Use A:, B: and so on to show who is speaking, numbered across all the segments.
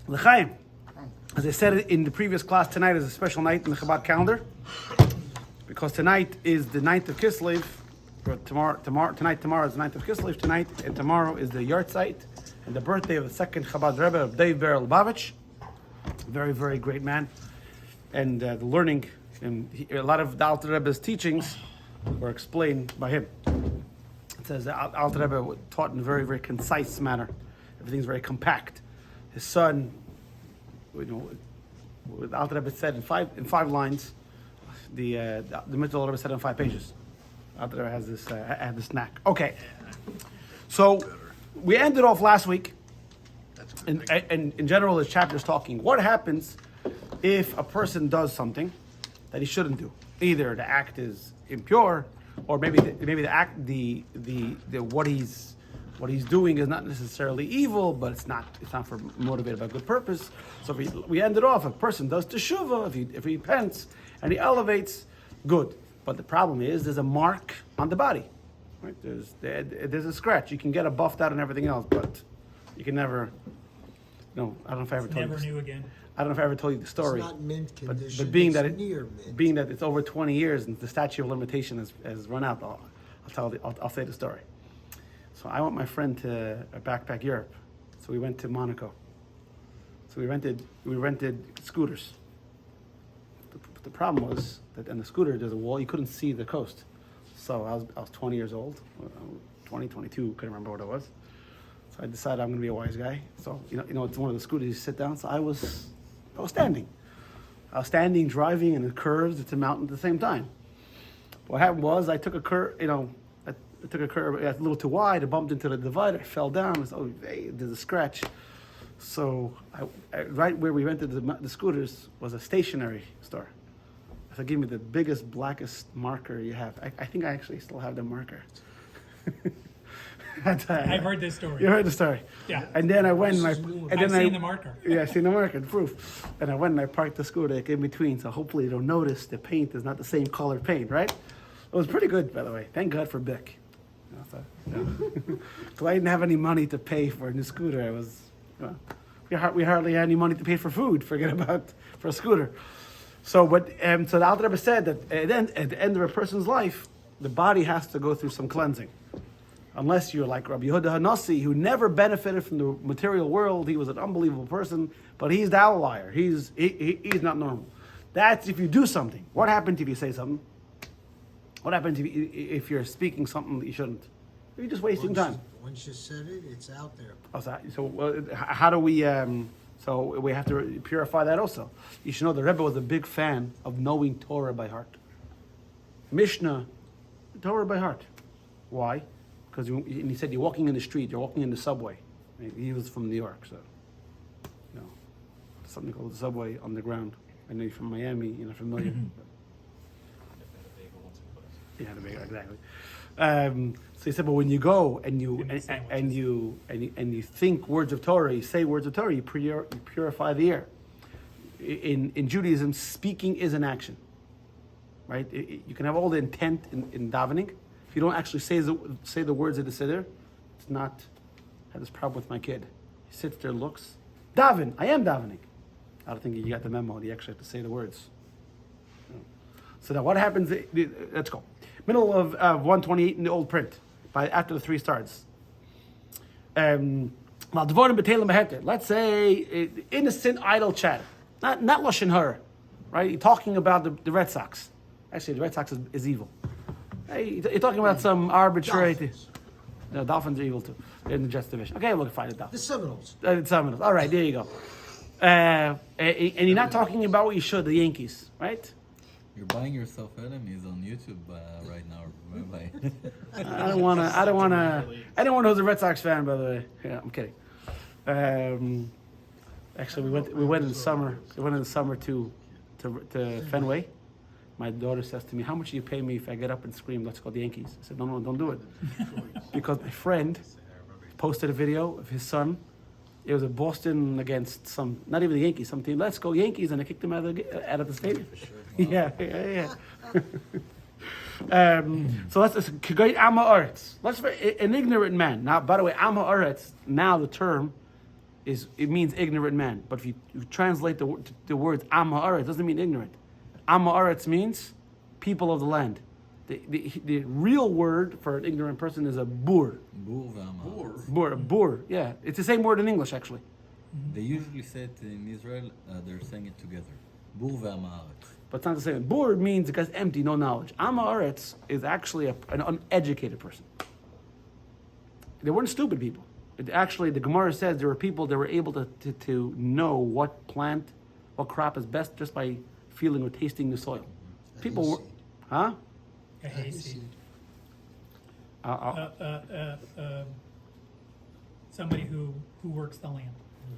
A: L'chaim. As I said in the previous class, tonight is a special night in the Chabad calendar because tonight is the 9th of Kislev. Tomorrow is the 9th of Kislev tonight, and tomorrow is the Yartzeit and the birthday of the second Chabad Rebbe of Dave Ber Lubavitch. Very, very great man, and the learning and a lot of the Alter Rebbe's teachings were explained by him. It says the Alter Rebbe taught in a very, very concise manner. Everything's very compact. His son, what the Alter Rebbe said in five lines, the Mitzvah Rebbe said in 5 pages. Alter Rebbe has this had this knack. Okay, so we ended off last week, and in general, this chapter is talking what happens if a person does something that he shouldn't do. Either the act is impure, or maybe the act what he's doing is not necessarily evil, but it's not for motivated by good purpose. So we ended off, a person does teshuvah, if he repents and he elevates, good. But the problem is there's a mark on the body. Right? There's a scratch. You can get a buffed out and everything else, but you can never. No, I don't know if I ever told you.
B: Never knew again.
A: I don't know if I ever told you the story.
C: It's not mint condition.
A: But being that it's over 20 years and the statute of limitation has run out, I'll say the story. So I want my friend to backpack Europe. So we went to Monaco. So we rented scooters. The problem was that on the scooter there's a wall, you couldn't see the coast. So I was 20 years old, 20, 22, couldn't remember what it was. So I decided I'm going to be a wise guy. So it's one of the scooters you sit down. So I was standing. I was standing, driving, and it curves. It's a mountain at the same time. What happened was I took a curve. I took a curve. It was a little too wide. I bumped into the divider. I fell down. There's a scratch. So right where we rented the scooters was a stationery store. So give me the biggest, blackest marker you have. I think I actually still have the marker.
B: I've heard this story.
A: You heard the story.
B: Yeah.
A: And then I went and
B: I've seen the marker.
A: Yeah, I've seen the marker, the proof. And I went and I parked the scooter in between, so hopefully they'll notice the paint is not the same color paint, right? It was pretty good, by the way. Thank God for Bic. Because I didn't have any money to pay for a new scooter. We hardly had any money to pay for food. Forget about for a scooter. So the Alter Rebbe said that at the end of a person's life, the body has to go through some cleansing. Unless you're like Rabbi Yehuda Hanassi, who never benefited from the material world. He was an unbelievable person, but he's the outlier. He's not normal. That's if you do something. What happens if you say something? What happens if you're speaking something that you shouldn't? You're just wasting time.
C: Once you said it, it's out there.
A: So how do we? So we have to purify that also. You should know the Rebbe was a big fan of knowing Torah by heart. Mishnah, Torah by heart. Why? Because he said you're walking in the street, you're walking in the subway. He was from New York, so something called the subway underground. I know you're from Miami, you're not familiar. Yeah, the bagel, exactly. So he said, but when you go and you think words of Torah, you say words of Torah, you purify the air. In Judaism, speaking is an action, right? You can have all the intent in davening. If you don't actually say the words of the siddur, it's not. I had this problem with my kid. He sits there, looks, daven. I am davening. I don't think you got the memo. You actually have to say the words. So now what happens? Let's go. Middle of 128 in the old print, after the 3 stars. Let's say innocent idle chatter, not lashon hara, right? You're talking about the Red Sox. Actually, the Red Sox is evil. Hey, you're talking about some arbitrary.
C: Dolphins.
A: No, Dolphins are evil too. They're in the Jets division. Okay, look, fine, the Dolphins.
C: The Seminoles.
A: The Seminoles. All right, there you go. And you're not talking about what you should, the Yankees, right?
D: You're buying yourself enemies on YouTube right now.
A: I don't want to who's a Red Sox fan, by the way. Yeah, I'm kidding. Actually, we went in the summer. We went in the summer to Fenway. My daughter says to me, "How much do you pay me if I get up and scream, 'Let's go the Yankees'?" I said, "No, don't do it," because my friend posted a video of his son. It was a Boston against not even the Yankees, some team. "Let's go Yankees," and they kicked him out of the stadium. Yeah. So let's Kigait Amma Aretz. Let's an ignorant man. Now, by the way, Amma Aretz. Now the term it means ignorant man. But if you translate the words Amma Aretz, it doesn't mean ignorant. Amma Aretz means people of the land. The real word for an ignorant person is a bur. Bur. Yeah, it's the same word in English actually.
D: They usually say it in Israel. They're saying it together. Bur ve'amaretz.
A: But it's not the same. Bur means it guy's empty, no knowledge. Amma Aretz is actually an uneducated person. They weren't stupid people. Actually, the Gemara says there were people that were able to know what plant, what crop is best just by feeling or tasting the soil. People were, huh?
B: A hayseed. Somebody who works the land.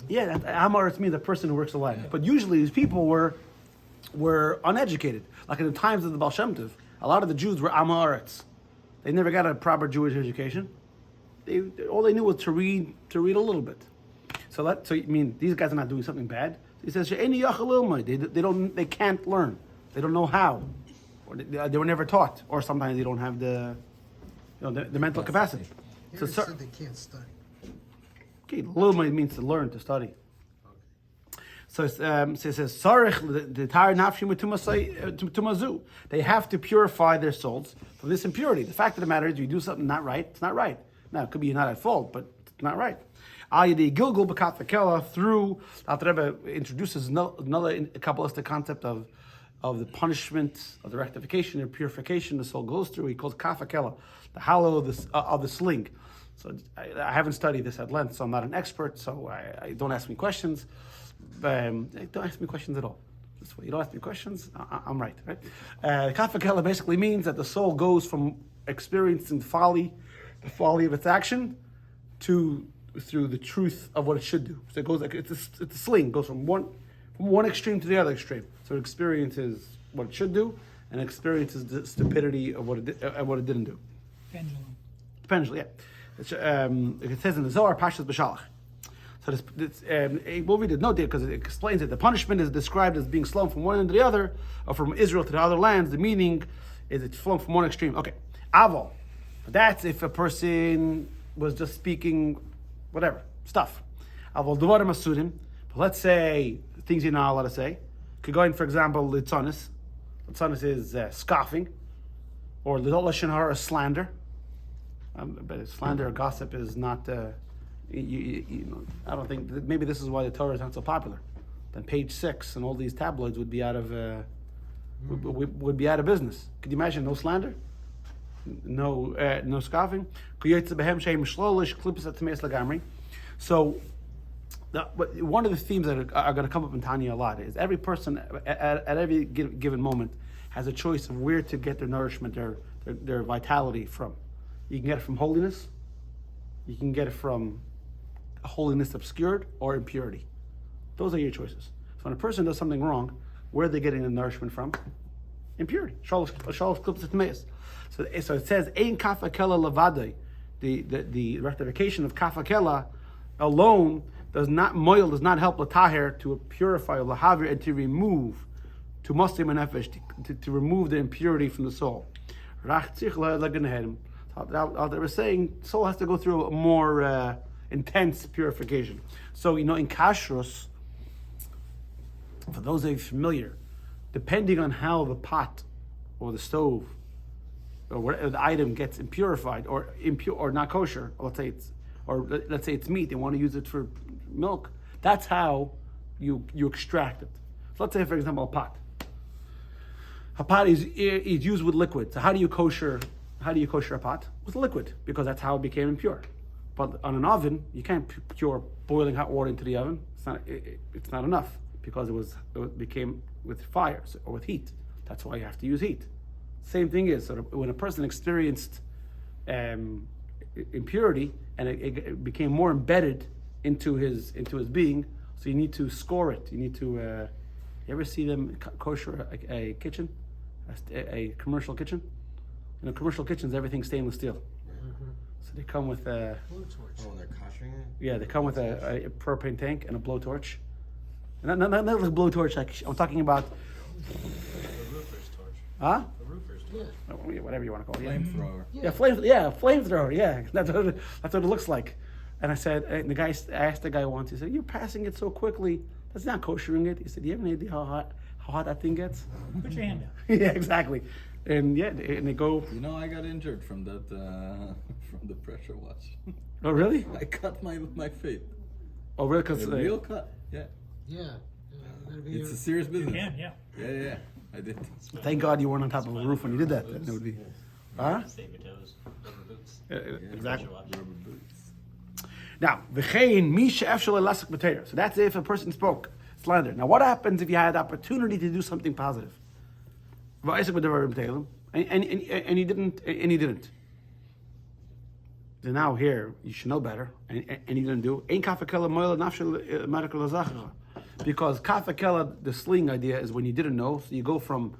A: Yeah, Amaretz means the person who works the land. But usually these people were uneducated. Like in the times of the Baal Shem Tov, a lot of the Jews were Amaretz. They never got a proper Jewish education. All they knew was to read a little bit. So I mean, these guys are not doing something bad. He says, they can't learn. They don't know how. Or they were never taught. Or sometimes they don't have the mental capacity.
C: Here it said they can't study.
A: Okay, lilma means to learn, to study. So it says, "Sarich the tar nafshim tumazu." They have to purify their souls from this impurity. The fact of the matter is, you do something not right, it's not right. Now it could be you're not at fault, but it's not right. Ayadi Gilgul B'kat V'Kela through Alter Rebbe introduces another Kabbalistic concept of the punishment, of the rectification and purification the soul goes through. He calls Kafakela, the hollow of the sling. So I haven't studied this at length, so I'm not an expert. So I don't ask me questions. Don't ask me questions at all. This way, you don't ask me questions, I'm right. Kafakela basically means that the soul goes from experiencing the folly of its action through the truth of what it should do. So it goes like it's a sling, goes from one extreme to the other extreme. So it experiences what it should do, and experiences the stupidity of what it didn't do. Pendulum, yeah. It says in the Zohar, Pashas B'Shalach. So we'll read the note there because it explains it. The punishment is described as being flown from one end to the other, or from Israel to the other lands. The meaning is it's flown from one extreme. Okay, Avol. That's if a person was just speaking whatever, stuff. Avol Dvarim Asurim. But let's say things you're not allowed to say. Could go in, for example, Litzonis. Litzonis is scoffing. Or Lidol Lashon Hara is slander. But slander or gossip is not, I don't think, maybe this is why the Torah is not so popular. Then page 6 and all these tabloids would be out of, would be out of business. Could you imagine no slander? No scoffing. So, one of the themes that are going to come up in Tanya a lot is every person at every given moment has a choice of where to get their nourishment, their vitality from. You can get it from holiness. You can get it from holiness obscured or impurity. Those are your choices. So when a person does something wrong, where are they getting the nourishment from? Impurity. So it says, Ein kafakela levadei. The rectification of kafakela alone does not help lataher to purify lahavir and to remove to muslim and nefesh to remove the impurity from the soul. They were saying soul has to go through a more intense purification. So in kashrus, for those of you familiar, depending on how the pot or the stove or whatever the item gets impurified or impure or not kosher, let's say it's meat, they want to use it for milk. That's how you extract it. So let's say, for example, a pot. A pot is used with liquid. So how do you kosher a pot? With liquid, because that's how it became impure. But on an oven, you can't pour boiling hot water into the oven. It's not enough because it became with fire or with heat. That's why you have to use heat. Same thing is when a person experienced impurity and it became more embedded into his being, so you need to score it. You need to. You ever see them kosher a kitchen, a commercial kitchen? In commercial kitchens, everything's stainless steel. Mm-hmm. So they come with a
C: blowtorch.
E: Oh, they're koshering it?
A: Yeah, they come with a propane tank and a blowtorch. Not like a blowtorch. Like I'm talking about.
E: The roofer's torch.
A: Huh?
E: The roofer's torch.
A: whatever you want to call it.
D: Flamethrower.
A: Flamethrower. Yeah, that's what it looks like. And I said, and I asked the guy once. He said, "You're passing it so quickly. That's not koshering it." He said, "Do you have any idea how hot that thing gets?"
B: Put your hand up.
A: Yeah, exactly. And and they go.
D: You know, I got injured from that, from the pressure wash.
A: Oh, really?
D: I cut my feet.
A: Oh, really? Because
D: A real cut. Yeah.
C: Yeah.
D: It's a serious
B: You
D: business.
B: can, yeah.
D: Yeah. I did.
A: thank God you weren't on top of a roof when you did that. Then it would be. Huh?
E: Save your toes. Rubber boots.
A: Exactly.
D: Rubber boots.
A: Now, v'chein mi she'efshel elastic b'teira. So that's if a person spoke slander. Now, what happens if you had the opportunity to do something positive? V'aisek b'devarim b'teilim, and he didn't. Then now here you should know better, and he didn't do. Ein kafakela moila nafshel medical lazachra, because kafakela, the sling idea is when you didn't know, so you go from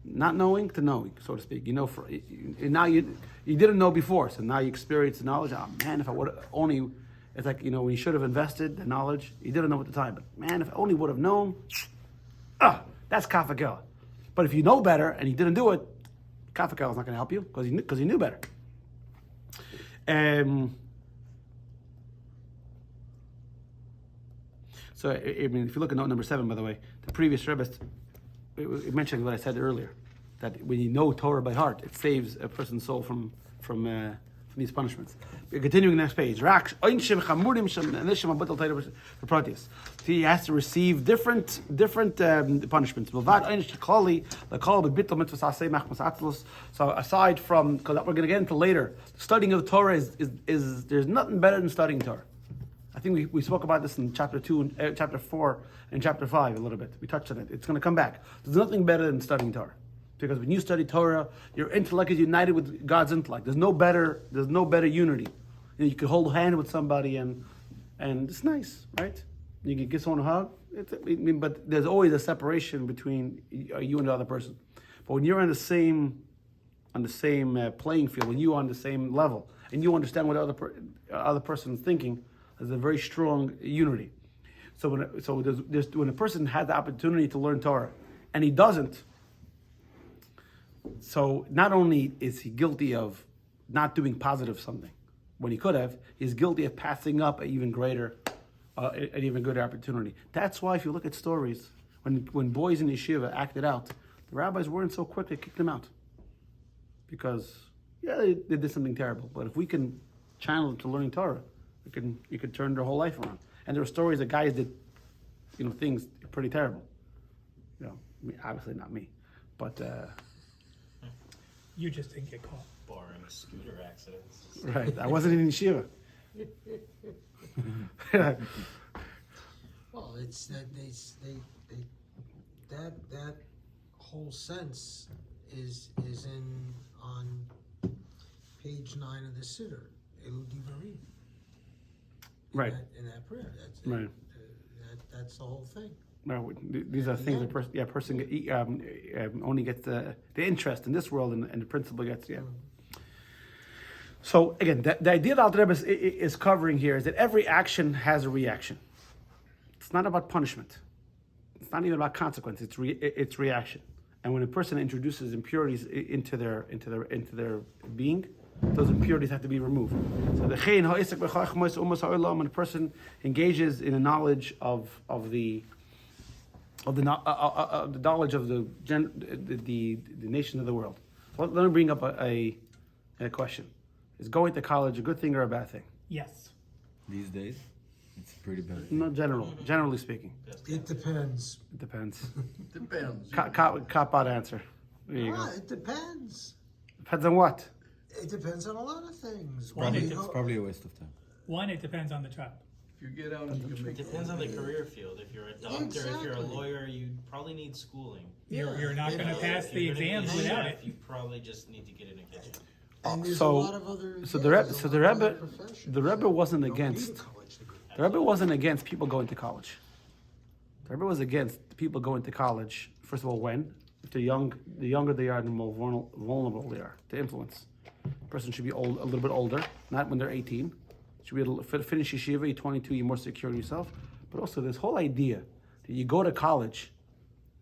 A: not knowing to knowing, so to speak. You know, now you didn't know before, so now you experience the knowledge. Oh man, if I would only. It's like, when you should have invested the knowledge, you didn't know at the time. But man, if I only would have known, that's kafakela. But if you know better and you didn't do it, kafakela is not going to help you because you knew better. So, I mean, if you look at note number 7, by the way, the previous Rebbe, it mentioned what I said earlier, that when you know Torah by heart, it saves a person's soul from these punishments. Continuing the next page. He has to receive different punishments. So aside from, because we're going to get into later, studying of the Torah is there's nothing better than studying Torah. I think we spoke about this in chapter 2, chapter 4, and chapter 5 a little bit. We touched on it. It's going to come back. There's nothing better than studying Torah. Because when you study Torah, your intellect is united with God's intellect. There's no better unity. You can hold a hand with somebody and it's nice, right? You can give someone a hug. But there's always a separation between you and the other person. But when you're on the same playing field, when you're on the same level, and you understand what the other person is thinking, there's a very strong unity. So when a person has the opportunity to learn Torah, and he doesn't, so not only is he guilty of not doing positive something when he could have, he's guilty of passing up an even greater opportunity. That's why if you look at stories, when boys in yeshiva acted out, the rabbis weren't so quick to kick them out. Because, they did something terrible. But if we can channel them to learning Torah, you could turn their whole life around. And there were stories that guys did, things pretty terrible. Obviously not me, but...
B: You just didn't get caught.
E: Boring scooter accidents.
A: Right, I wasn't in yeshiva.
C: Well, it's that that whole sense is on page 9 of the Siddur, Eludi Barim.
A: Right.
C: In that prayer, that's
A: Right.
C: That's the whole thing.
A: No, these are things a person only gets the interest in this world, and the principle gets So again, the idea that Alter Rebbe is covering here is that every action has a reaction. It's not about punishment. It's not even about consequence. It's reaction. And when a person introduces impurities into their being, those impurities have to be removed. So when a person engages in a knowledge of the knowledge of the nations of the world. Let me bring up a question. Is going to college a good thing or a bad thing?
B: Yes.
D: These days, it's pretty bad.
A: No, generally speaking.
C: It depends.
A: It depends.
C: Depends.
A: Cop out answer. There you go.
C: It depends.
A: Depends on what?
C: It depends on a lot of things.
D: It's probably a waste of time.
B: One, it depends on the child.
F: If you get out and you can
E: It
F: make
E: depends on the career field. If you're a doctor, if you're a
C: Exactly.
E: lawyer, you probably need schooling.
B: You're not going to
C: If
B: pass
E: If
B: the
E: you're gonna be
B: exams
E: a
B: without
E: chef,
B: it.
E: You probably just need to get in a kitchen.
C: And there's
A: So-
C: a lot of other.
A: so
C: yeah,
A: the Rebbe-
C: there's a
A: so
C: lot
A: the
C: of
A: Rebbe-
C: other professions
A: the Rebbe wasn't
C: that don't need a
A: against-
C: college degree.
A: The Rebbe wasn't against people going to college. The Rebbe was against people going to college. First of all, if they're young, the younger they are, the more vulnerable they are to influence. A person should be a little bit older, not when they're 18. Should be able to finish yeshiva. You're 22. You're more secure in yourself. But also, this whole idea that you go to college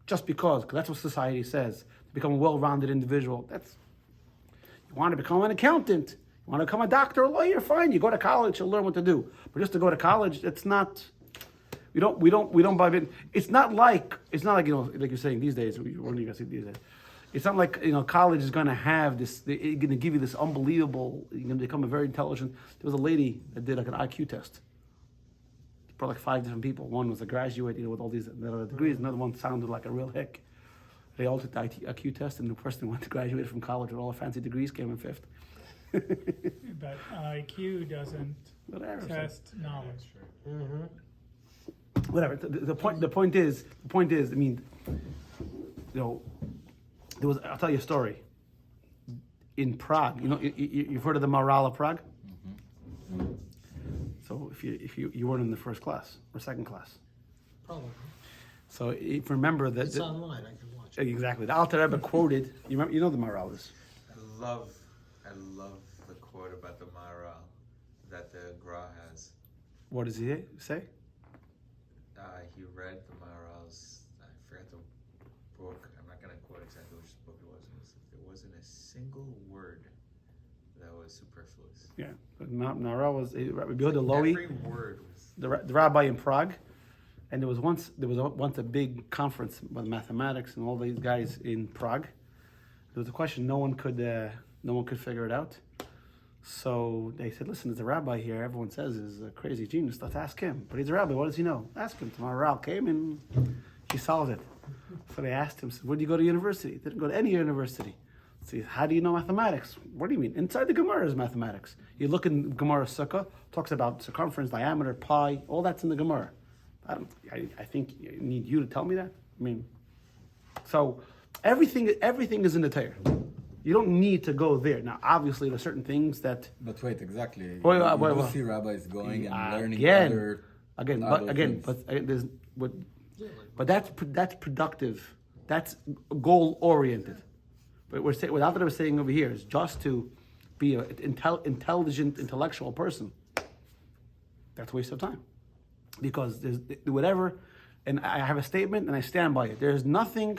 A: just because that's what society says. become a well-rounded individual. You want to become an accountant, you want to become a doctor, a lawyer, fine. You go to college, you'll learn what to do. But just to go to college, it's not. We don't buy it. It's not like like you're saying these days. What are you guys say these days? It's not like college is going to have this. They're going to give you this unbelievable. You're going to become a very intelligent. There was a lady that did like an IQ test. For like 5 different people. One was a graduate, with all these degrees. Another one sounded like a real hick. They all took the IQ test, and the person who went to graduate from college with all the fancy degrees came in 5th.
B: But IQ doesn't
A: Whatever.
B: test knowledge.
A: Whatever. The point is. I mean, there was. I'll tell you a story. In Prague, you've heard of the Maral of Prague. So if you weren't in the first class or second class,
C: Probably.
A: so if remember that
C: It's online. I can watch it.
A: exactly the Alter Rebbe quoted. You remember? You know the Maral is.
F: I love the quote about the Maharal that the Gra has.
A: What does he say?
F: He read the Maharal's, I forgot the book, I'm not going to quote exactly which book it was. There wasn't a single word that was superfluous.
A: Yeah, but Maral was Rabbi Yehuda Lowy,
F: Every word was.
A: the rabbi in Prague, and there was once a big conference with mathematics and all these guys in Prague. There was a question no one could figure it out. So they said, listen, there's a rabbi here, everyone says is a crazy genius, let's ask him. But he's a rabbi, what does he know? Ask him. Maharal came and he solved it. So they asked him, where did you go to university? He didn't go to any university. So how do you know mathematics? What do you mean? Inside the Gemara is mathematics. You look in Gemara Sukkah, talks about circumference, diameter, pi, all that's in the Gemara. I think I need you to tell me that. I mean, so everything is in the Torah. You don't need to go there. Now, obviously, there are certain things that.
D: But wait, exactly.
A: Wait,
D: you
A: wait,
D: don't
A: wait.
D: see rabbis going and learning
A: Again,
D: other things.
A: there's what. But that's productive. That's goal oriented. But we're saying what Alter Rebbe is saying over here is just to be an intelligent, intellectual person. That's a waste of time, because there's whatever, and I have a statement and I stand by it. There's nothing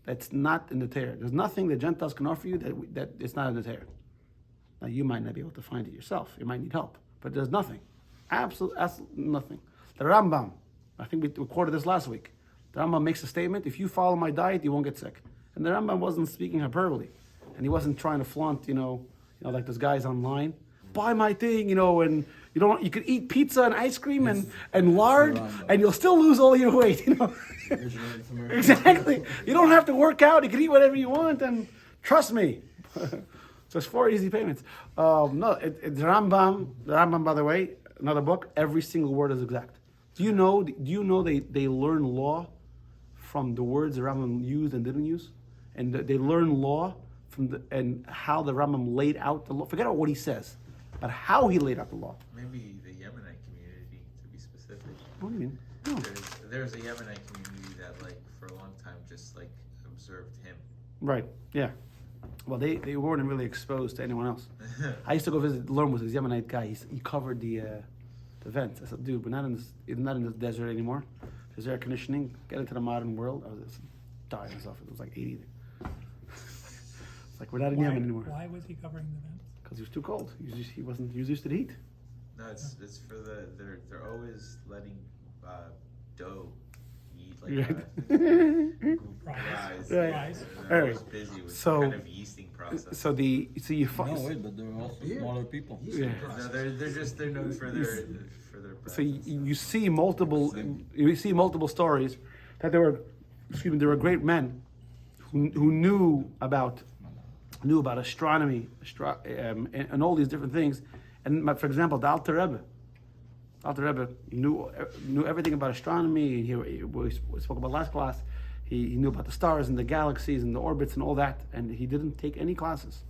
A: that's not in the Torah. There's nothing that Gentiles can offer you that it's not in the Torah. Now you might not be able to find it yourself. You might need help, but there's nothing, absolutely nothing. The Rambam, I think we quoted this last week. The Rambam makes a statement: if you follow my diet, you won't get sick. And the Rambam wasn't speaking hyperbole, and he wasn't trying to flaunt, like those guys online. Buy my thing, and you could eat pizza and ice cream and lard, and you'll still lose all your weight, Exactly. You don't have to work out. You can eat whatever you want, and trust me. So it's 4 easy payments. It's the Rambam, by the way, another book. Every single word is exact. Do you know they learn law from the words the Rambam used and didn't use, and they learn law and how the Rambam laid out the law. Forget about what he says, but how he laid out the law.
F: Maybe the Yemenite community, to be specific.
A: What do you mean? No.
F: There's a Yemenite community that, for a long time, just observed him.
A: Right. Yeah. Well, they weren't really exposed to anyone else. I used to go visit. Lorm was this Yemenite guy. He covered the vents. I said, dude, we're not in this desert anymore. There's air conditioning. Get into the modern world. I was just dying myself. It was like 80. It's like we're not in Yemen anymore.
B: Why was he covering the vents?
A: Because he was too cold. He wasn't used to the heat.
F: No, it's for they're always letting dough eat
B: Rice.
F: They're
A: Right.
F: always busy with kind of yeasting process.
A: So you
D: No, wait, but there are also smaller people.
A: Yeah.
F: No, they're known for their
A: So you see multiple stories that there were great men who knew about astronomy, and all these different things. And for example, the Alter Rebbe knew everything about astronomy. We spoke about last class. He knew about the stars and the galaxies and the orbits and all that, and he didn't take any classes.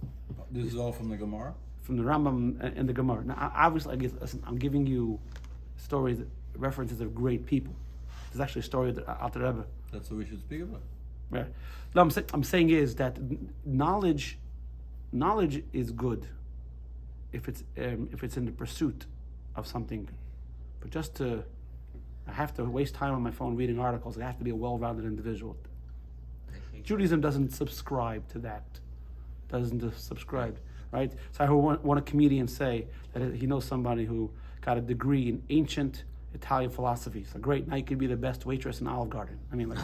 D: This is all from the Gemara?
A: From the Rambam and the Gemara. Now, obviously, I'm giving you stories, references of great people. There's actually a story of the Alter Rebbe.
D: That's what we should speak about.
A: Yeah. No, I'm saying is that knowledge is good if it's in the pursuit of something, but I have to waste time on my phone reading articles. I have to be a well-rounded individual.
F: He
A: Judaism doesn't subscribe to that. Doesn't subscribe, right? So I heard one comedian say that he knows somebody who got a degree in ancient Italian philosophy. So great, now you could be the best waitress in Olive Garden. I mean, like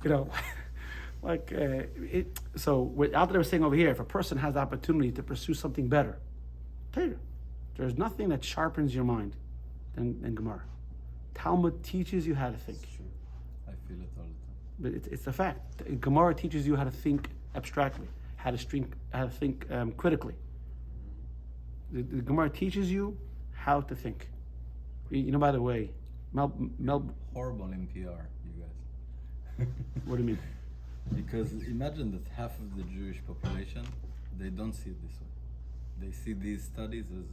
A: you know, so out there saying over here, if a person has the opportunity to pursue something better, Torah. There's nothing that sharpens your mind than Gemara. Talmud teaches you how to think.
D: It's true. I feel it all the time.
A: But it's a fact. Gemara teaches you how to think abstractly, how to think critically. The Gemara teaches you how to think. You know, by the way, Mel
D: Horrible in PR, you guys.
A: what do you mean?
D: Because imagine that half of the Jewish population, they don't see it this way. They see these studies as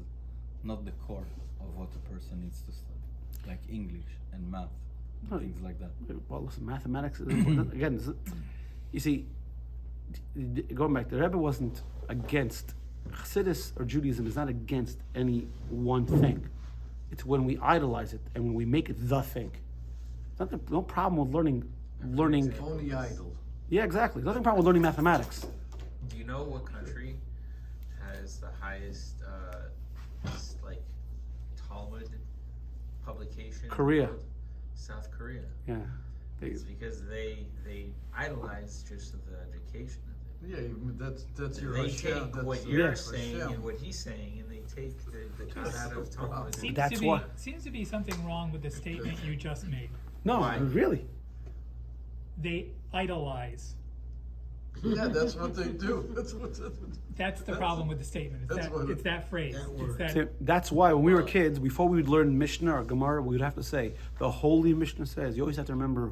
D: not the core of what a person needs to study, like English and math,
A: No,
D: things like that.
A: Well, listen, mathematics is important. Again, you see, going back, the Rebbe wasn't against Chassidus or Judaism is not against any one thing. It's when we idolize it and when we make it the thing. No problem with learning.
C: Only idol.
A: Yeah, exactly. Nothing problem with learning mathematics.
F: Do you know what country has the highest, like, Talmud publication? in the
A: Korea.
F: world? South Korea.
A: Yeah.
F: It's because they idolize just the education of it.
C: Yeah, that's your
F: They
C: Hashem.
F: take
C: That's
F: what you're
A: Yeah.
F: saying
C: Hashem.
F: and what he's saying, and they take the good out of Talmud.
B: Seems
A: That's
B: to be,
A: why-
B: seems to be something wrong with the statement you just made.
A: No,
F: Why?
A: really.
B: They idolize.
C: Yeah, that's what they do.
B: That's the problem with the statement. It's
C: that's
B: that,
C: what
B: it's that phrase.
C: that
B: It's
C: word.
B: that,
A: See, that's why when we were kids, before we would learn Mishnah or Gemara, we would have to say, the Holy Mishnah says, you always have to remember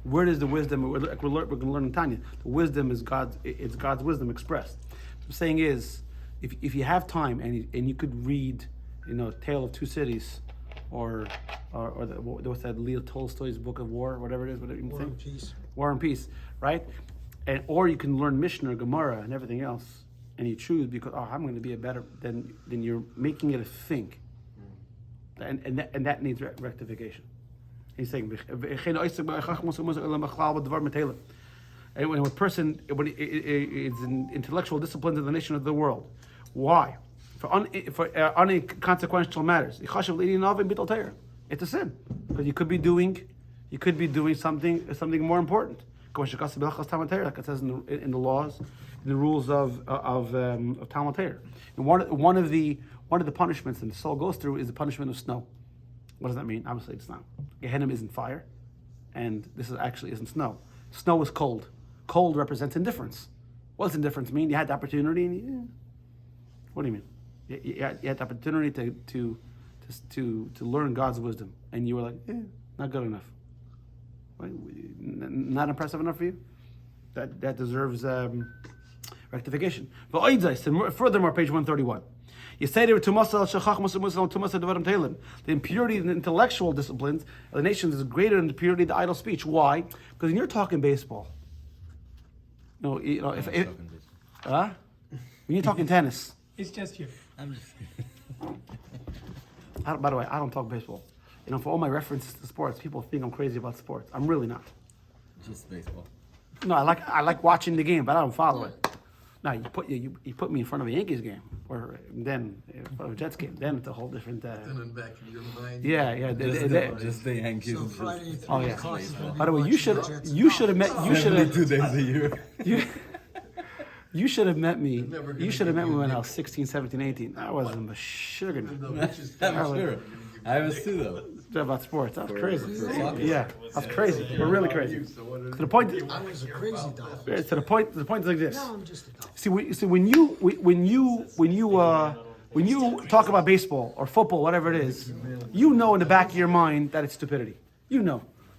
A: where does the wisdom, we're going to learn in Tanya, the wisdom is it's God's wisdom expressed. What I'm saying is, if you have time and you could read, Tale of Two Cities, or what's that, Leo Tolstoy's Book of War, whatever it is, whatever you
C: War
A: think.
C: and Peace.
A: War and Peace, right? Or you can learn Mishnah, Gemara, and everything else, and you choose because I'm going to be a better. Then you're making it a thing, and that needs rectification. He's saying, and when a person it's an intellectual discipline of the nation of the world, why? For unconsequential matters, it's a sin because you could be doing something more important. Like it says in the laws, in the rules of Talmud Torah. And one of the punishments that the soul goes through is the punishment of snow. What does that mean? Obviously, it's not. Gehenna isn't fire, and this isn't snow. Snow is cold. Cold represents indifference. What does indifference mean? You had the opportunity, and what do you mean? You had the opportunity to learn God's wisdom, and you were like, not good enough. Right? Not impressive enough for you? That deserves rectification. Furthermore, page 131. You say there to the impurity in the intellectual disciplines of the nations is greater than the purity of the idle speech. Why? Because when you're talking baseball, if when you're talking tennis,
B: it's just you.
D: I'm just
A: by the way, I don't talk baseball. For all my references to sports, people think I'm crazy about sports. I'm really not.
D: just baseball.
A: No, I like watching the game, but I don't follow it. No, you put me in front of a Yankees game, or then in front of a Jets game. Then it's a whole different.
C: Then in the back of your mind.
A: Yeah.
D: Just the Yankees.
C: So
D: just
C: Friday,
A: Oh, yeah.
C: 3 o'clock, you're gonna be
A: By the way, you
C: watching
A: should
C: the Jets
A: you
C: and
A: should have met
C: Dodgers.
A: you should have
D: 2 days a year.
A: you should have met me.
C: never gonna
A: You should have met
C: give
A: me
C: you
A: when
C: a
A: I was 16, 17, 18. I wasn't a sugar
C: No, it's just-
D: I'm sure. I was too though.
A: about sports. That was
D: For
A: crazy.
D: soccer.
A: Yeah, that's crazy. We're really crazy.
C: So what is-
A: To the point.
C: I was a crazy dog.
A: To the point. The point is like this.
C: Now I'm just a dog.
A: See, when you talk about baseball or football, whatever it is, in the back of your mind that it's stupidity.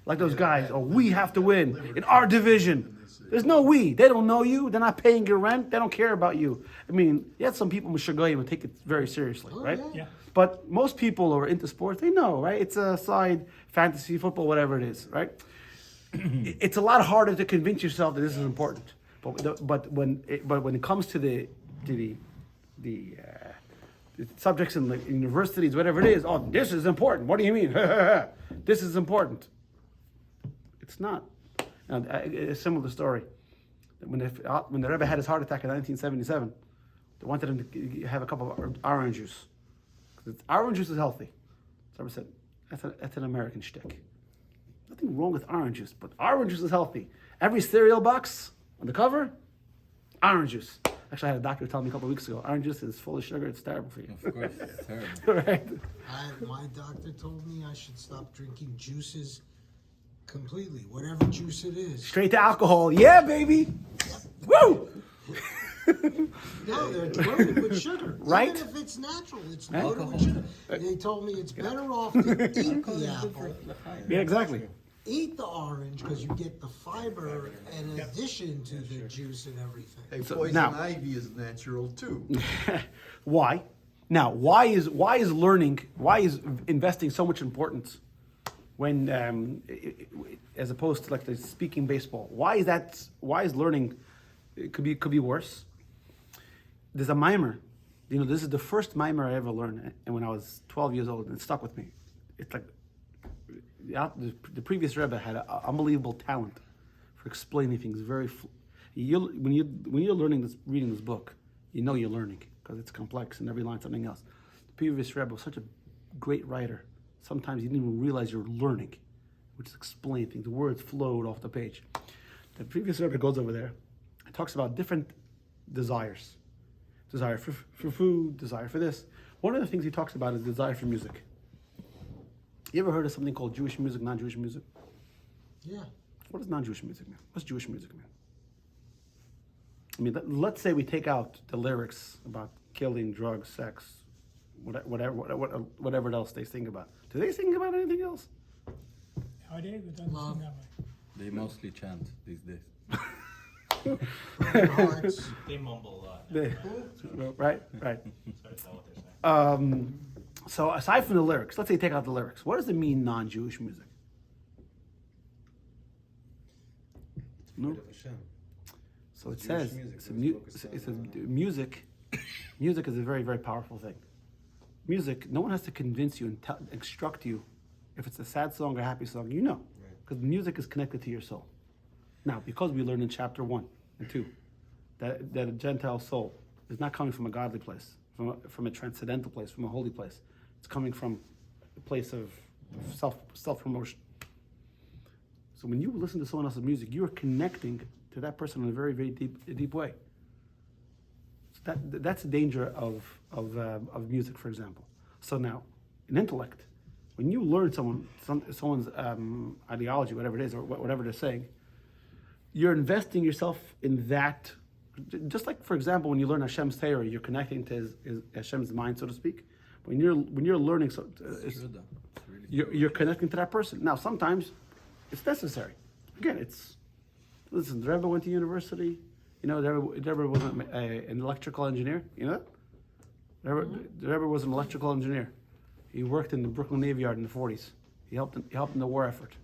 A: Like those guys. Oh, we have to win in our division. There's no we. They don't know you. They're not paying your rent. They don't care about you. I mean, you had some people would take it very seriously, right?
B: Yeah.
A: But most people who are into sports, they know, right? It's a side fantasy football, whatever it is, right? It's a lot harder to convince yourself that this is important. But when it comes to the subjects in the universities, whatever it is, this is important. What do you mean? This is important. It's not. A similar story. When the Rebbe had his heart attack in 1977, they wanted him to have a cup of orange juice. Because orange juice is healthy. So I said, that's an American shtick. Nothing wrong with orange juice, but orange juice is healthy. Every cereal box on the cover, orange juice. Actually, I had a doctor tell me a couple of weeks ago, orange juice is full of sugar, it's terrible for you.
D: Of course, it's terrible.
A: Right?
C: My doctor told me I should stop drinking juices completely, whatever juice it is.
A: Straight to alcohol. Yeah, baby. Woo!
C: No, they're loaded with sugar.
A: Right?
C: Even if it's natural, it's loaded with sugar. They told me it's better off to eat the apple,
A: Yeah, exactly.
C: eat the orange, because you get the fiber in addition to the juice and everything.
G: Hey,
A: So,
G: poison
A: now-
G: ivy is natural too.
A: Why? Now, why is learning? Why is investing so much importance when, as opposed to like the speaking baseball? Why is that? Why is learning? It could be worse. There's a mimer. You know, this is the first mimer I ever learned, and when I was 12 years old, and it stuck with me. It's like the previous Rebbe had an unbelievable talent for explaining things very. When you're learning this, reading this book, you know you're learning because it's complex and every line something else. The previous Rebbe was such a great writer. Sometimes you didn't even realize you're learning, which is explain things. The words flowed off the page. The previous Rebbe goes over there and talks about different desires. Desire for food, desire for this. One of the things he talks about is desire for music. You ever heard of something called Jewish music, non-Jewish music?
C: Yeah.
A: What is non-Jewish music, man? What's Jewish music, man? I mean, let's say we take out the lyrics about killing, drugs, sex, whatever else they sing about. Do they sing about anything else?
B: Nowadays, it doesn't seem that way.
D: They mostly chant these days.
C: Broken hearts.
E: They mumble a lot.
A: They, right.
E: Sorry to tell what they're saying.
A: So aside from the lyrics, let's say you take out the lyrics. What does it mean, non-Jewish music? No. So it says music. Music is a very, very powerful thing. Music, no one has to convince you and instruct you if it's a sad song or a happy song. You know, because music is connected to your soul. Now, because we learned in chapter 1 and 2 that a Gentile soul is not coming from a godly place, from a transcendental place, from a holy place. It's coming from a place of self-promotion. So when you listen to someone else's music, you are connecting to that person in a very, very deep way. So that's the danger of music, for example. So now, in intellect, when you learn someone's ideology, whatever it is, or whatever they're saying, you're investing yourself in that. Just like, for example, when you learn Hashem's Torah, you're connecting to Hashem's mind, so to speak. When you're learning, you're connecting to that person. Now, sometimes it's necessary. Again, listen. The Rebbe went to university. You know, the Rebbe wasn't an electrical engineer. You know that? The Rebbe was an electrical engineer. He worked in the Brooklyn Navy Yard in the 40s. He helped in the war effort.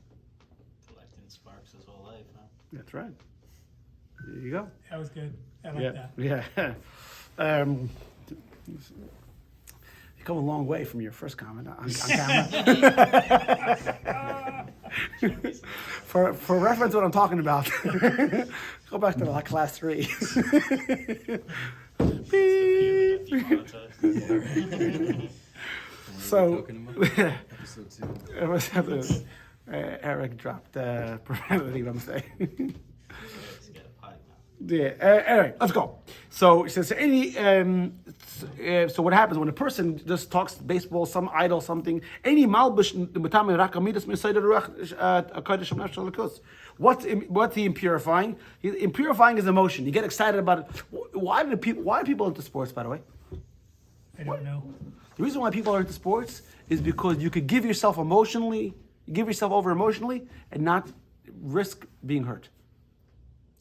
E: Collecting sparks his whole life, huh?
A: That's right. There you go.
B: That was good. I like that.
A: Yeah. You come a long way from your first comment on camera. for reference to what I'm talking about, go back to like class 3. So, it was Eric dropped profanity, what I'm saying. Yeah. Anyway, let's go. So it says so what happens when a person just talks baseball, some idol, something? Any malbush what's he impurifying? He's impurifying his emotion. You get excited about it. Why are people into sports? By the way,
B: I don't know.
A: the reason why people are into sports is because you could give yourself over emotionally, and not risk being hurt.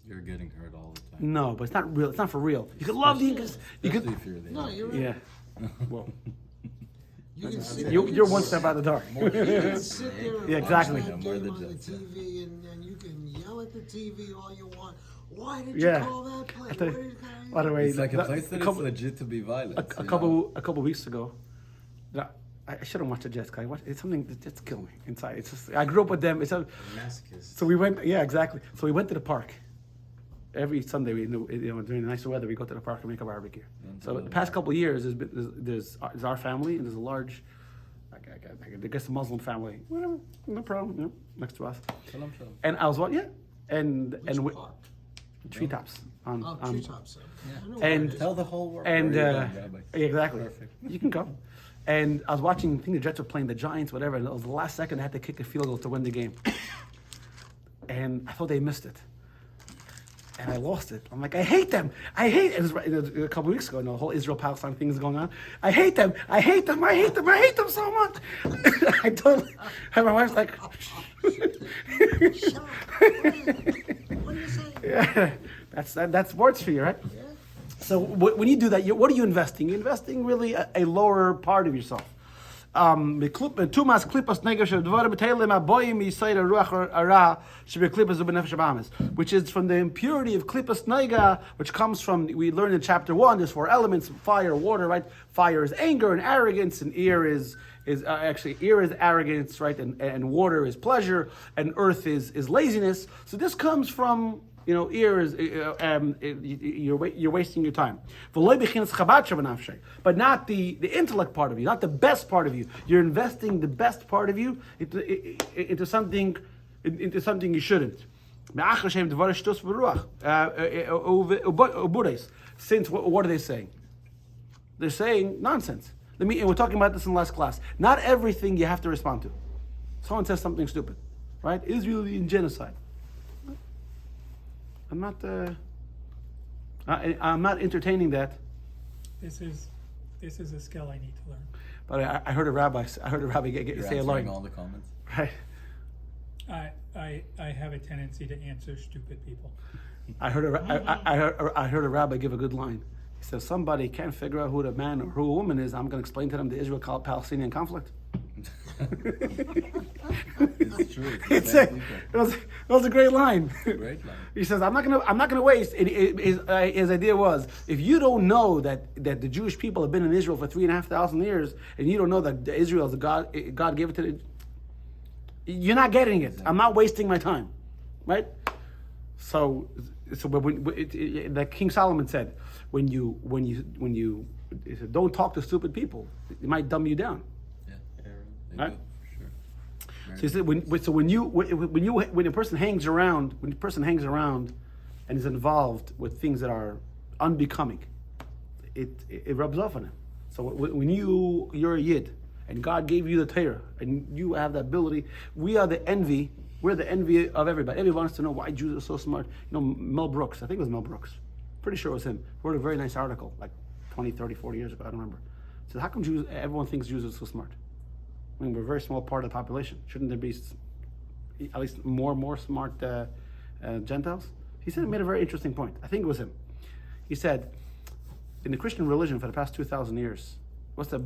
D: You're getting hurt all the time.
A: No, but it's not real. It's not for real. You could love the Incas. You could.
D: Especially if you're there.
C: No, you're right.
A: Yeah. Well,
C: You can sit
A: you're one step out of the dark.
C: You can sit there and
A: Yeah, exactly.
C: watch that
D: More
C: game
D: than
C: on the
D: just that.
C: TV, and you can yell at the TV all you want. Why did
A: Yeah.
C: you call that play?
A: I tell you-
C: What is that?
A: By the way,
D: It's like a
A: that-
D: place that
A: a
D: is
A: couple,
D: legit to be violent.
A: a couple weeks ago, I shouldn't watch the Jets. It's something that just kills me inside. It's just I grew up with them.
F: Masochist.
A: So we went. Yeah, exactly. So we went to the park. Every Sunday, during the nicer weather, we go to the park and make a barbecue. So the past couple of years, there's our family and there's a large, I guess a Muslim family. Whatever, no problem. Next to us.
D: Shalom, shalom.
A: And I was and
C: Which park?
A: treetops on.
C: Oh, treetops. I know
A: and-
C: where it is.
D: Tell the whole world.
A: And
D: where you're going, Rabbi.
A: exactly,
D: Perfect.
A: you can go. And I was watching. I think the Jets were playing the Giants, whatever. And it was the last second they had to kick a field goal to win the game. And I thought they missed it. And I lost it. I'm like, I hate them. I hate. It was a couple weeks ago. The whole Israel-Palestine thing is going on. I hate them. I hate them. I hate them. I hate them so much. I totally. And my wife's like,
C: Shut up. What are you saying?
A: yeah, that's sports for you, right?
C: Yeah.
A: So when you do that, what are you investing? You're investing really a lower part of yourself. Tumas klipas negev shedvarim b'teilim aboyim yisayir ruach ara shebeklipas u'benefesh abamis, which is from the impurity of klipas nega, which comes from, we learned in chapter 1, there's 4 elements: fire, water, right? Fire is anger and arrogance, and air is arrogance, right? And water is pleasure, and earth is laziness. So this comes from, ear is you're wasting your time. But not the intellect part of you, not the best part of you. You're investing the best part of you into something you shouldn't. Since what are they saying? They're saying nonsense. And we're talking about this in the last class. Not everything you have to respond to. Someone says something stupid, right? Israel in genocide. I'm not entertaining that.
B: This is a skill I need to learn.
A: But I heard a rabbi say a
D: You're
A: line.
D: answering all the comments.
A: Right.
B: I have a tendency to answer stupid people.
A: I heard a rabbi give a good line. He says, somebody can't figure out who the man or who a woman is. I'm going to explain to them the Israel-Palestinian conflict.
D: It's true.
A: It was a great line.
D: Great line.
A: He says, I'm not gonna waste. His idea was, if you don't know that the Jewish people have been in Israel for 3,500 years, and you don't know that Israel is the God gave it to you're not getting it. I'm not wasting my time, right? So like King Solomon said, when you he said, don't talk to stupid people. It might dumb you down.
D: Yeah. They
A: Right?
D: do, for sure.
A: So he said, when a person hangs around, and is involved with things that are unbecoming, it rubs off on him. So when you're a yid, and God gave you the Torah, and you have the ability, we're the envy of everybody. Everyone wants to know why Jews are so smart. Mel Brooks, I think it was Mel Brooks, pretty sure it was him, wrote a very nice article like 20, 30, 40 years ago, I don't remember. So how come everyone thinks Jews are so smart? I mean, we're a very small part of the population. Shouldn't there be at least more smart Gentiles? He said, he made a very interesting point. I think it was him. He said, in the Christian religion for the past 2,000 years, what's the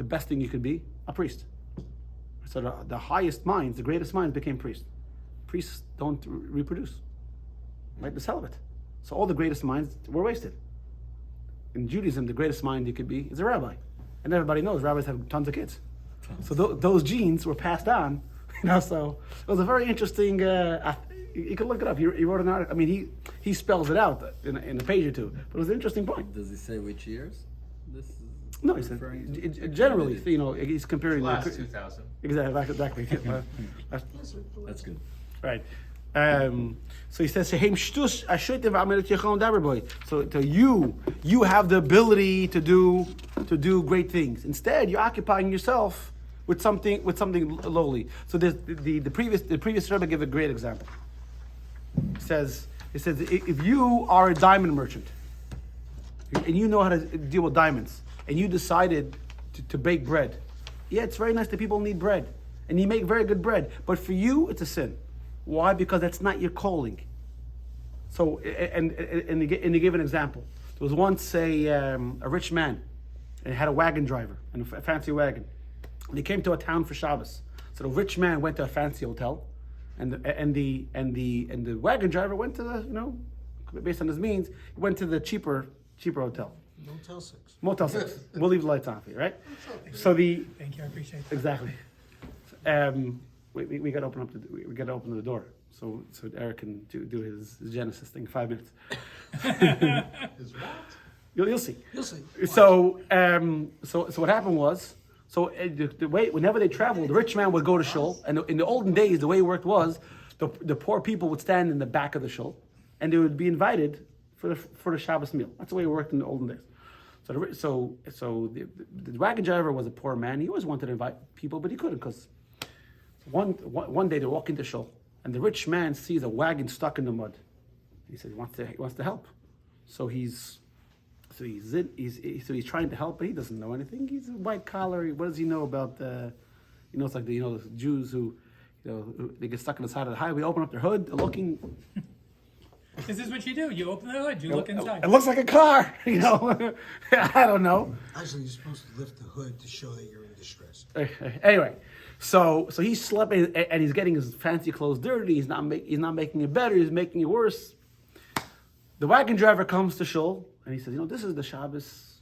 A: best thing you could be? A priest. So the highest minds, the greatest minds became priests. Priests don't reproduce, right? They're celibate. So all the greatest minds were wasted. In Judaism, the greatest mind you could be is a rabbi. And everybody knows rabbis have tons of kids. So those genes were passed on, so it was a very interesting, you can look it up. He wrote an article. I mean, he spells it out in a page or two, but it was an interesting point.
D: Does he say which years? This is
A: No, he said,
D: referring to?
A: generally, he's comparing
F: Class
A: the,
F: 2000.
A: exactly.
D: That's good.
A: Right. So he says, so to you have the ability to do great things. Instead, you're occupying yourself with something lowly. So the previous Rebbe gave a great example. He says if you are a diamond merchant and you know how to deal with diamonds, and you decided to bake bread, yeah, it's very nice that people need bread, and you make very good bread, but for you, it's a sin. Why? Because that's not your calling. So, and he gave an example. There was once a rich man, and he had a wagon driver, and a fancy wagon. And he came to a town for Shabbos. So the rich man went to a fancy hotel, and the wagon driver went to the, based on his means, he went to the cheaper hotel.
C: Motel 6.
A: Motel 6. We'll leave the lights on for you, right? So the
B: Thank you, I appreciate that.
A: exactly. We got to open up we got to open the door so Eric can do his Genesis thing in 5 minutes.
F: Is what?
A: You'll see.
C: You'll see.
A: So what happened was, the way whenever they traveled, the rich man would go to shul, and in the olden days, the way it worked was, the poor people would stand in the back of the shul, and they would be invited for the Shabbos meal. That's the way it worked in the olden days. So the wagon driver was a poor man. He always wanted to invite people, but he couldn't because one day they walk into shul, and the rich man sees a wagon stuck in the mud. He said he wants to help, so he's trying to help, but he doesn't know anything. He's a white collar. What does he know about it's like the Jews who, who they get stuck on the side of the highway, open up their hood, they're looking.
B: This is what you do. You open the hood, you look inside.
A: It looks like a car, I don't know.
C: Actually, you're supposed to lift the hood to show that you're in distress.
A: Anyway, so he's sleeping and he's getting his fancy clothes dirty. He's not making it better. He's making it worse. The wagon driver comes to shul and he says, this is the Shabbos.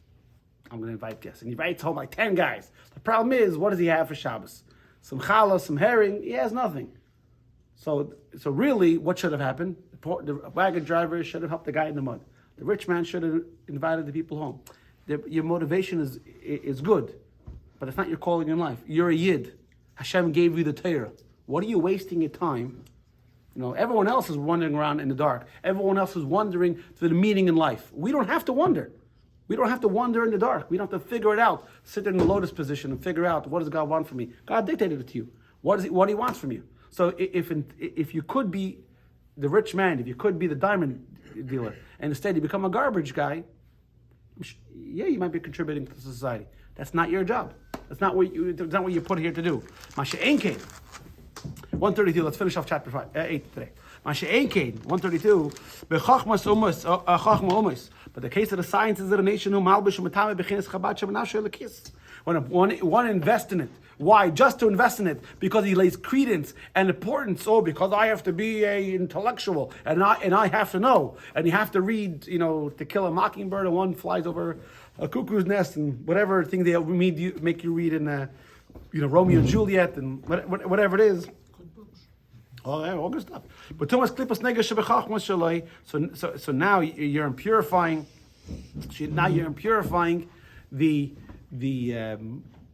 A: I'm going to invite guests. And he invites home like 10 guys. The problem is, what does he have for Shabbos? Some challah, some herring. He has nothing. So really, what should have happened? The wagon driver should have helped the guy in the mud. The rich man should have invited the people home. Your motivation is good, but it's not your calling in life. You're a yid. Hashem gave you the Torah. What are you wasting your time? Everyone else is wandering around in the dark. Everyone else is wondering for the meaning in life. We don't have to wonder. We don't have to wander in the dark. We don't have to figure it out. Sit there in the lotus position and figure out, what does God want from me? God dictated it to you. What he wants from you. So if you could be the rich man, if you could be the diamond dealer, and instead you become a garbage guy, you might be contributing to society. That's not your job. That's not what you're put here to do. Masha'en Kain, 132. Let's finish off chapter 8 today. Masha'en Kain, 132. Bechachmas umas, chachma umas. But the case of the sciences of the nation who malbish umatame bechinas chabad shemanashe lekis. When one invests in it. Why? Just to invest in it because he lays credence and importance. Because I have to be a intellectual and I have to know, and you have to read, To Kill a Mockingbird, and one flies over a cuckoo's nest, and whatever thing they make you read in, Romeo and Juliet, and whatever it is. All good stuff. But Thomas Klippas Nega. So now you're impurifying. Now you're impurifying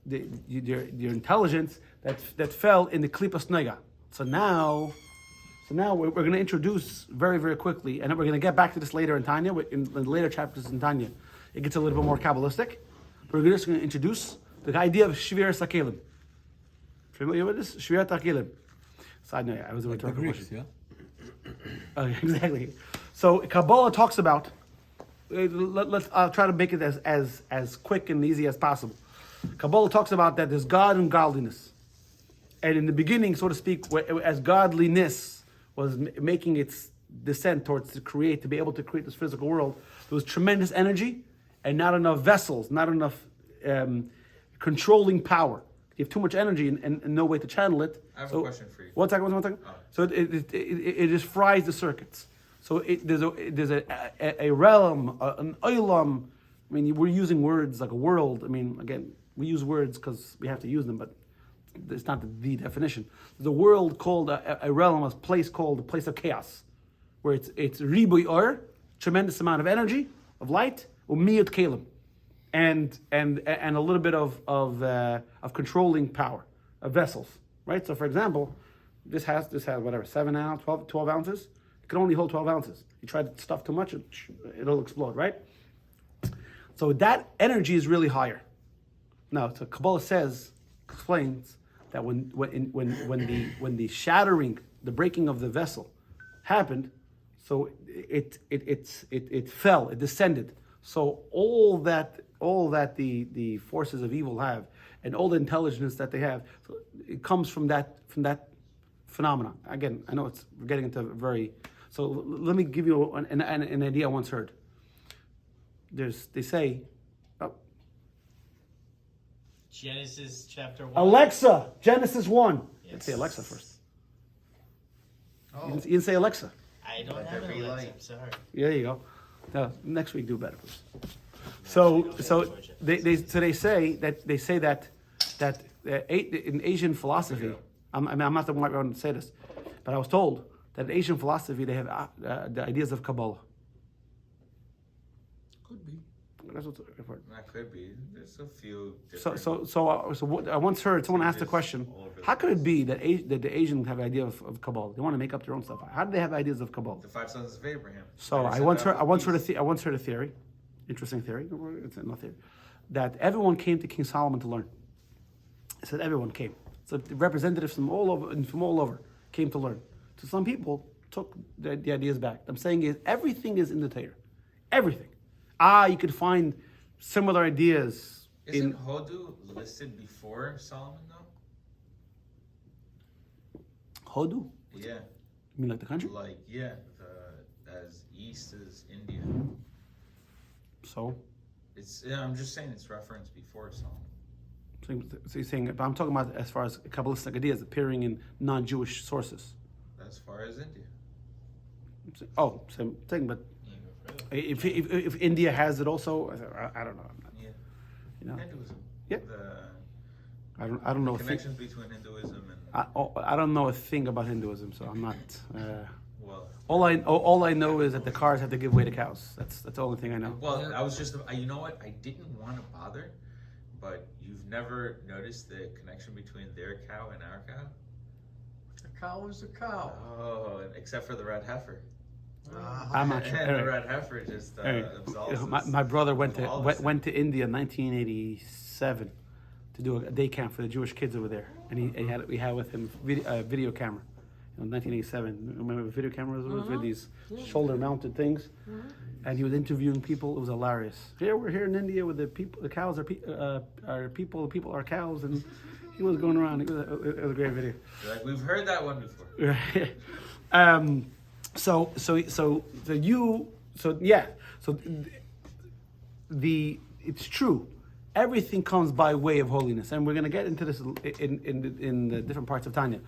A: your intelligence that fell in the Klippas Nega. So now we're going to introduce very, very quickly, and then we're going to get back to this later in Tanya, in the later chapters in Tanya. It gets a little bit more Kabbalistic. But we're just going to introduce the idea of Shviras HaKelim. Familiar with this? Shvirat HaKelim. Side note, I was about to talk about
D: yeah?
A: exactly. So Kabbalah talks about. I'll try to make it as quick and easy as possible. Kabbalah talks about that there's God and godliness, and in the beginning, so to speak, as godliness was making its descent towards to be able to create this physical world, there was tremendous energy and not enough vessels, not enough controlling power. You have too much energy and no way to channel it.
F: I have a question for you.
A: One second.
F: Oh.
A: So it just fries the circuits. So there's a realm, an olam. I mean, we're using words like a world. I mean, again, we use words because we have to use them, but it's not the definition. There's a world called a realm, a place called the place of chaos, where it's ribuy or, tremendous amount of energy, of light, umiyut kelim, and a little bit of controlling power of vessels, right? So, for example, this has whatever 7 ounces, 12 ounces. It can only hold 12 ounces. You try to stuff too much, it'll explode, right? So that energy is really higher. Now, so Kabbalah explains that when the shattering, the breaking of the vessel happened, so it fell, it descended. So all that the forces of evil have, and all the intelligence that they have, so it comes from that phenomenon. Again, I know we're getting into very. So let me give you an idea I once heard. They say.
E: Genesis chapter 1.
A: Alexa, Genesis 1.
E: Yes.
A: Let's say Alexa first.
F: Oh.
A: You didn't say Alexa.
E: I don't have an Alexa, I'm sorry.
A: Yeah, there you go. Now, next week, do better, please. So they say that in Asian philosophy, I'm not the right one to say this, but I was told that in Asian philosophy they have the ideas of Kabbalah.
C: Could be.
A: That's what's
F: That could be. There's a few
A: so
F: different.
A: so what I once heard someone asked the question:
F: All over the
A: how could it
F: place.
A: be that the Asians have an idea of Kabbalah? They want to make up their own stuff. How do they have ideas of Kabbalah?
F: The five sons of Abraham.
A: So
F: They
A: I
F: said
A: once
F: that
A: heard
F: with peace.
A: I once heard a theory, interesting theory. It's not theory, that everyone came to King Solomon to learn. I said everyone came. So the representatives from all over came to learn. So some people took the ideas back. I'm saying is everything is in the Torah, everything. You could find similar ideas
F: Isn't
A: in
F: Hodu listed before Solomon though?
A: Hodu.
F: Yeah,
A: You mean like the country?
F: like as east as India.
A: So,
F: I'm just saying it's referenced before Solomon.
A: so you're saying, but I'm talking about as far as Kabbalistic ideas appearing in non-Jewish sources.
F: As far as India.
A: Oh, same thing, but
E: Even further.
A: if India has it also, I don't know.
F: Yeah.
A: You know,
F: Hinduism.
A: Yeah.
F: The
A: I don't know a thing.
F: connections between Hinduism and
A: I don't know a thing about Hinduism, so I'm not.
F: well.
A: All I know is that the cars have to give way to cows. That's the only thing I know.
F: Well, I was just, you know what? I didn't want to bother, but you've never noticed the connection between their cow and our cow?
C: A cow is a cow.
F: Oh, except for the red heifer.
A: I'm not sure.
F: And the
A: Anyway,
F: red heifer just
A: anyway,
F: absolves us
A: my brother went
F: of all of
A: went to India in 1987 to do a day camp for the Jewish kids over there, and we had with him video camera. 1987. Remember the video cameras with these shoulder-mounted things, and he was interviewing people. It was hilarious. Here we're here in India with the people. The cows are people. The people are cows, and he was going around. It was a great video.
F: You're like, we've heard that one before.
A: It's true. Everything comes by way of holiness, and we're going to get into this in the different parts of Tanya.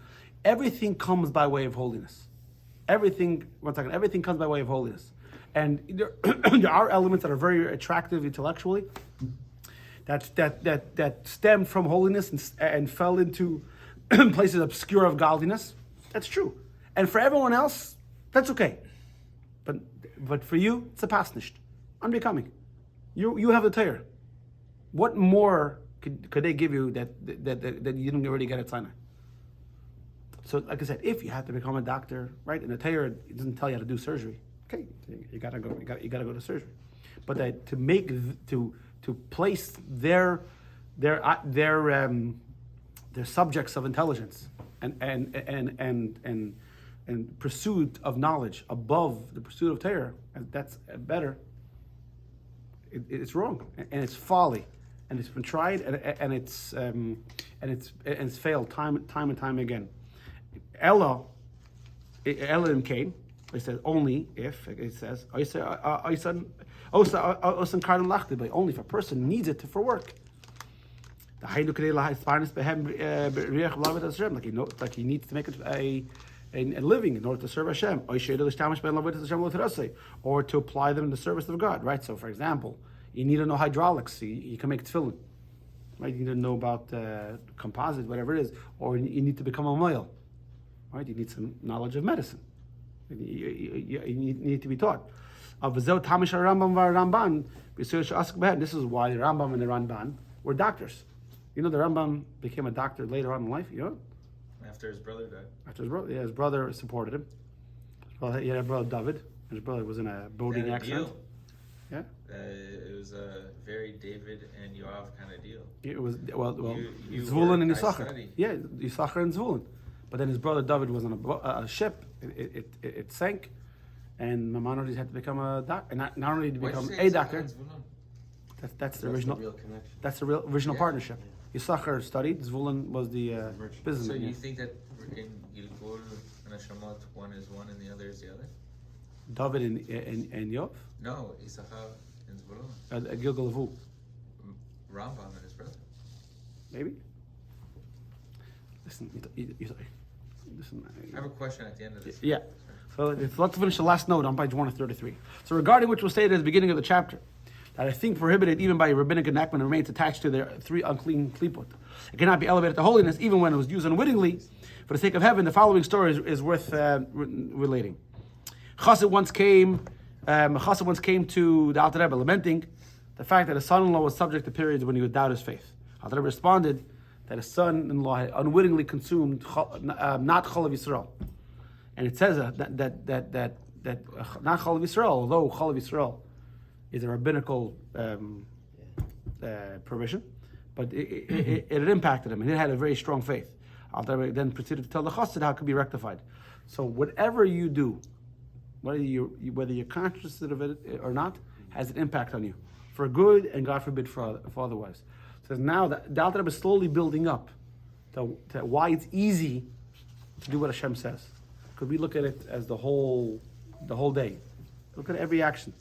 A: Everything comes by way of holiness. Everything comes by way of holiness, and there are elements that are very attractive intellectually, that stem from holiness and fell into places obscure of godliness. That's true, and for everyone else, that's okay. But for you, it's a pasnisht, unbecoming. You have the Torah. What more could they give you that you didn't already get at Sinai? So, like I said, if you have to become a doctor, right, and the Torah doesn't tell you how to do surgery, okay, you gotta go to surgery. But that to place their subjects of intelligence and pursuit of knowledge above the pursuit of Torah, that's better. It's wrong and it's folly, and it's been tried and it's failed time and time again. Ella came. It says only if it says only if a person needs it for work. Like he needs to make it a living in order to serve Hashem, or to apply them in the service of God. Right. So, for example, you need to know hydraulics. You can make tefillin. Right. You need to know about composite, whatever it is, or you need to become a moil. Right, you need some knowledge of medicine. You need to be taught. This is why the Rambam and the Ramban were doctors. You know, the Rambam became a doctor later on in life. You know,
F: After his brother died.
A: after his brother supported him. He had a brother David, and his brother was in a boating
F: Had a
A: accident.
F: deal.
A: Yeah,
F: It was a very David and Yoav kind of deal.
A: it was well
F: You
A: Zvulun and
F: work, I
A: Yisachar.
F: study.
A: Yeah, Yisachar and Zvulun. But then his brother David was on a ship. It sank, and Maimonides had to become a doctor. And not only to
F: Why'd you
A: become
F: say
A: a
F: Isaac
A: doctor,
F: and Zvulun?
A: that's the original.
G: real connection.
A: That's the real original
F: Yeah.
A: partnership. Yisachar studied. Zvulun was the
G: merchant.
A: businessman.
F: So
A: yeah.
F: you think that in Gilgul and Hashamot, one is one and the other is the other?
A: David and Yov,
F: No, Issachar and Zvulun.
A: Gilgal Avu,
F: Rambam and his brother.
A: maybe. Listen, listen.
F: I have a question at the end of this.
A: Yeah. So let's finish the last note on page 133. So regarding which was stated at the beginning of the chapter, that I think prohibited even by rabbinic enactment remains attached to their 3 unclean klipot. It cannot be elevated to holiness even when it was used unwittingly. For the sake of heaven, the following story is worth relating. Chassid once came to the Alter Rebbe lamenting the fact that his son-in-law was subject to periods when he would doubt his faith. Alter Rebbe responded that his son-in-law had unwittingly consumed not Chalav Yisrael. And it says that not Chalav Yisrael, although Chalav Yisrael is a rabbinical provision, but it had impacted him, and it had a very strong faith. Alter Rebbe then proceeded to tell the chassid how it could be rectified. So whatever you do, whether you're conscious of it or not, has an impact on you, for good and God forbid for otherwise. So now the Alter Rebbe is slowly building up to why it's easy to do what Hashem says. Could we look at it as the whole day? Look at every action.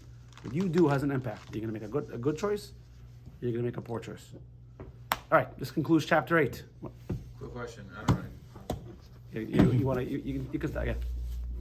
A: What you do has an impact. You're going to make a good choice. You're going to make a poor choice. All right. This concludes chapter 8.
F: Quick question. I don't know.
A: You can start again.